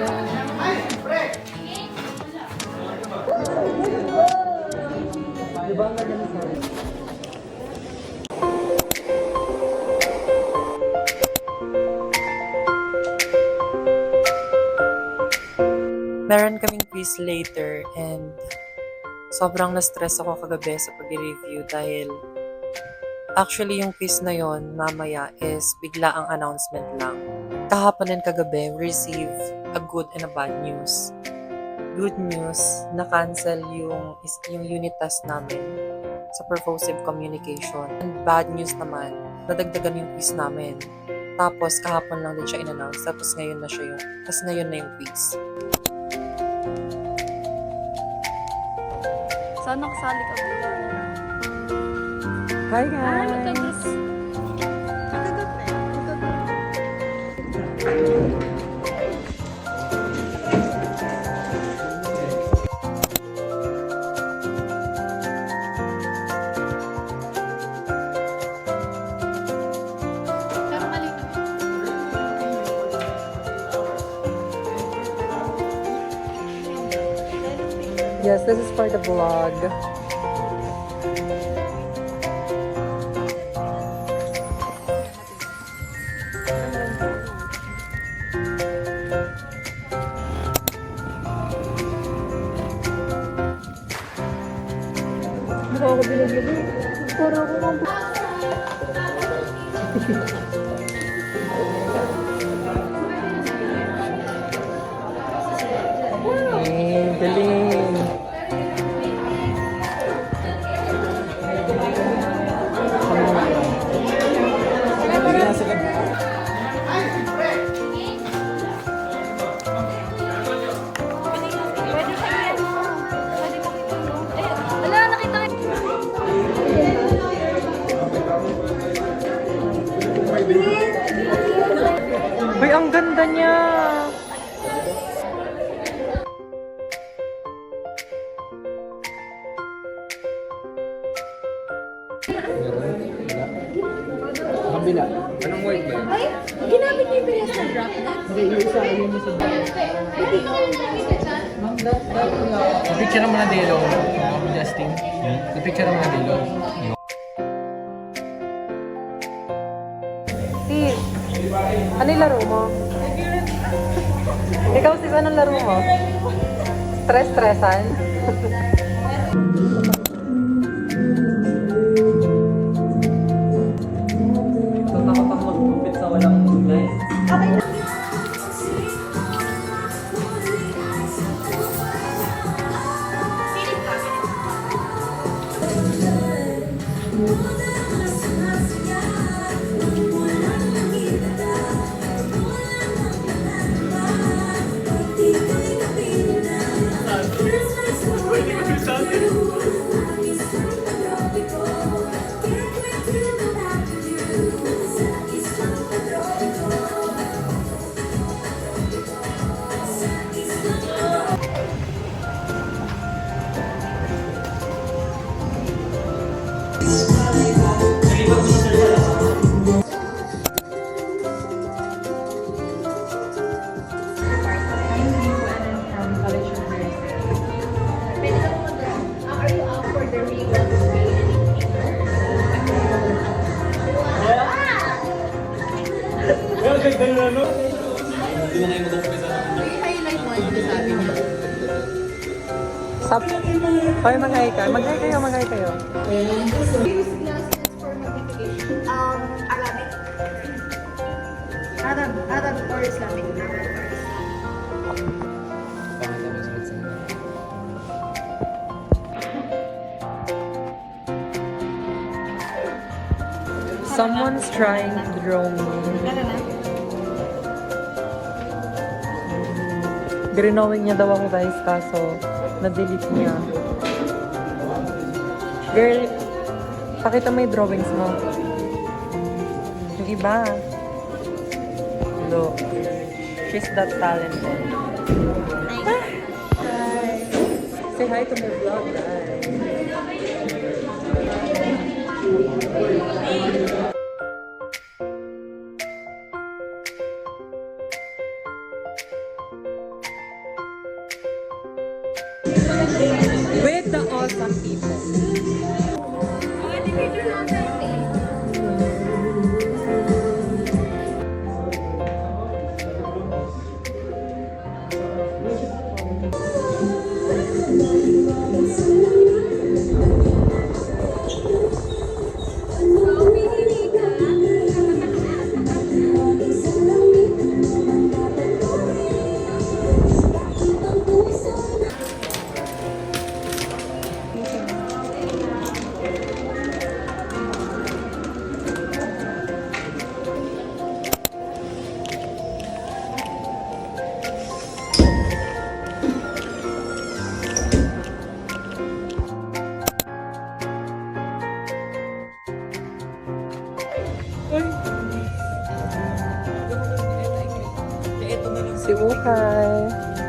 Diba ang ganda nito? Meron kaming quiz later and sobrang na-stress ako kagabi sa pag-review dahil actually yung quiz na yon mamaya is bigla ang announcement lang. Kahapon and kagabi, we receive a good and a bad news. Good news, na-cancel yung unit test namin sa purposive communication. And bad news naman, nadagdagan yung quiz namin. Tapos kahapon lang din siya in-announce, tapos ngayon na yung quiz. Sana kasali ka ba? Hi guys! Yes, this is for the vlog. Mukha ako binaglabi. Para ako mga... Galing! Uy, ang ganda niya! Kabila. Anong word ba? Ay, ginamit niyo yung sa drop na? Hindi, yung isa ayun mo sa drop. Hindi ko ginamit ka dyan? Picture naman na Delo. Justin. Picture naman na Delo. Sis, ano yung laro mo? Ikaw sis, anong laro mo? Stress-stressan? Takot ako mag-compete sa walang guys. Okay na. Sap. Hoy, mag-hi ka. Mag-hi kayo, mag-hi kayo. Arab or Islamic? Someone's trying to draw me. Grinawin niya daw ako guys, kaso na-delete niya. Girl, pakita mo yung drawings mo. Yung iba. Look. She's that talented. Hi! Say hi to my vlog, guys. Si Ukay.